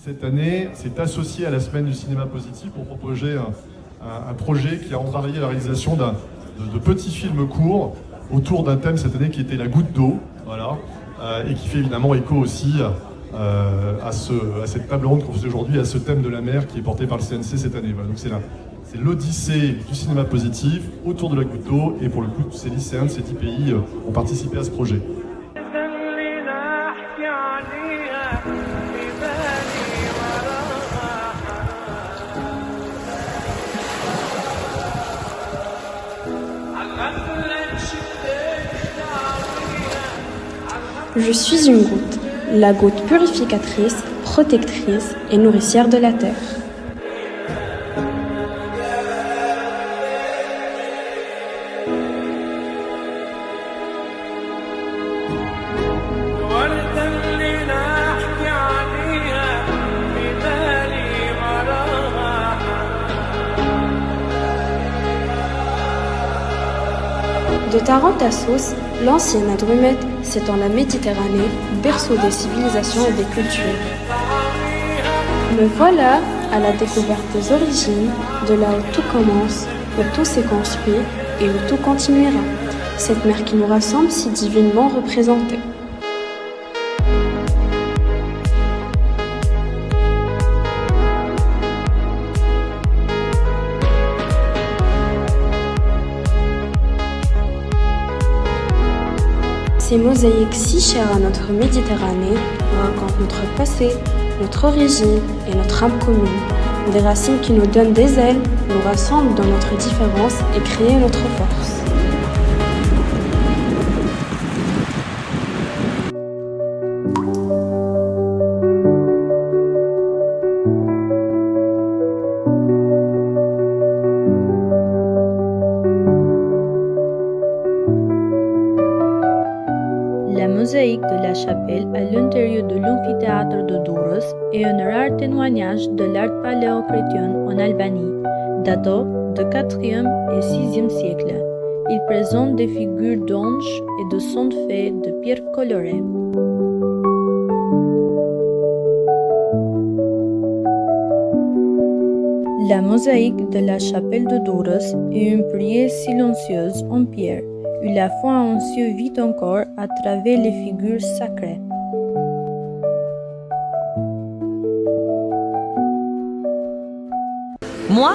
Cette année, s'est associé à la Semaine du cinéma positif pour proposer un projet qui a travaillé à la réalisation de petits films courts autour d'un thème cette année qui était la goutte d'eau, voilà, et qui fait évidemment écho aussi à cette table ronde qu'on faisait aujourd'hui, à ce thème de la mer qui est porté par le CNC cette année. Voilà, donc c'est l'Odyssée du cinéma positif autour de la goutte d'eau, et pour le coup, ces lycéens de ces 10 pays ont participé à ce projet. Je suis une goutte, la goutte purificatrice, protectrice et nourricière de la terre. De Tarantassos, l'ancienne Hadrumète s'étend la Méditerranée, berceau des civilisations et des cultures. Me voilà à la découverte des origines, de là où tout commence, où tout s'est construit et où tout continuera. Cette mer qui nous rassemble si divinement représentée. Ces mosaïques si chères à notre Méditerranée racontent notre passé, notre origine et notre âme commune. Des racines qui nous donnent des ailes, nous rassemblent dans notre différence et créent notre force. La mosaïque de la chapelle à l'intérieur de l'amphithéâtre de Douros est un rare témoignage de l'art paléo-chrétien en Albanie, datant du 4e et 6e siècle. Il présente des figures d'anges et de saintes fées de pierre colorée. La mosaïque de la chapelle de Douros est une prière silencieuse en pierre, où la foi en Dieu vit encore à travers les figures sacrées. Moi,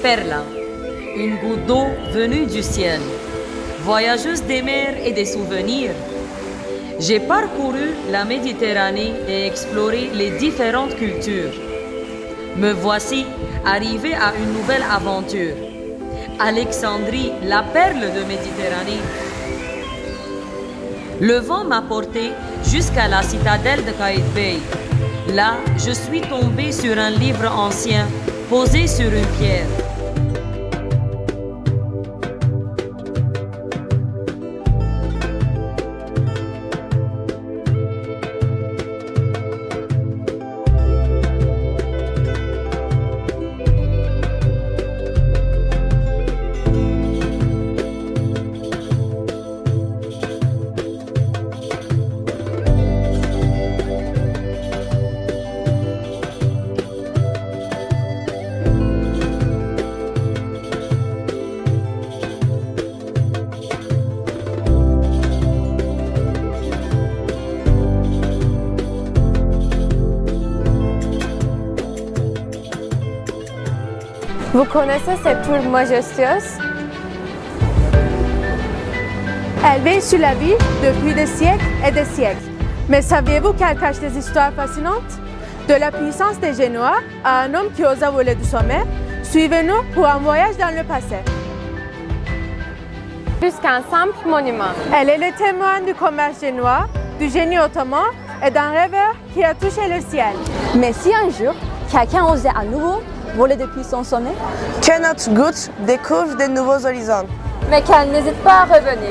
Perla, une goutte d'eau venue du ciel, voyageuse des mers et des souvenirs. J'ai parcouru la Méditerranée et exploré les différentes cultures. Me voici arrivé à une nouvelle aventure. Alexandrie, la perle de Méditerranée. Le vent m'a porté jusqu'à la citadelle de Qaït-Bey. Là, je suis tombé sur un livre ancien, posé sur une pierre. Vous connaissez cette tour majestueuse? Elle veille sur la vie depuis des siècles et des siècles. Mais saviez-vous qu'elle cache des histoires fascinantes? De la puissance des Génois à un homme qui osa voler du sommet, suivez-nous pour un voyage dans le passé. Plus qu'un simple monument. Elle est le témoin du commerce génois, du génie ottoman et d'un rêveur qui a touché le ciel. Mais si un jour, quelqu'un osait à nouveau voler depuis son sommet, que notre goutte découvre de nouveaux horizons. Mais qu'elle n'hésite pas à revenir.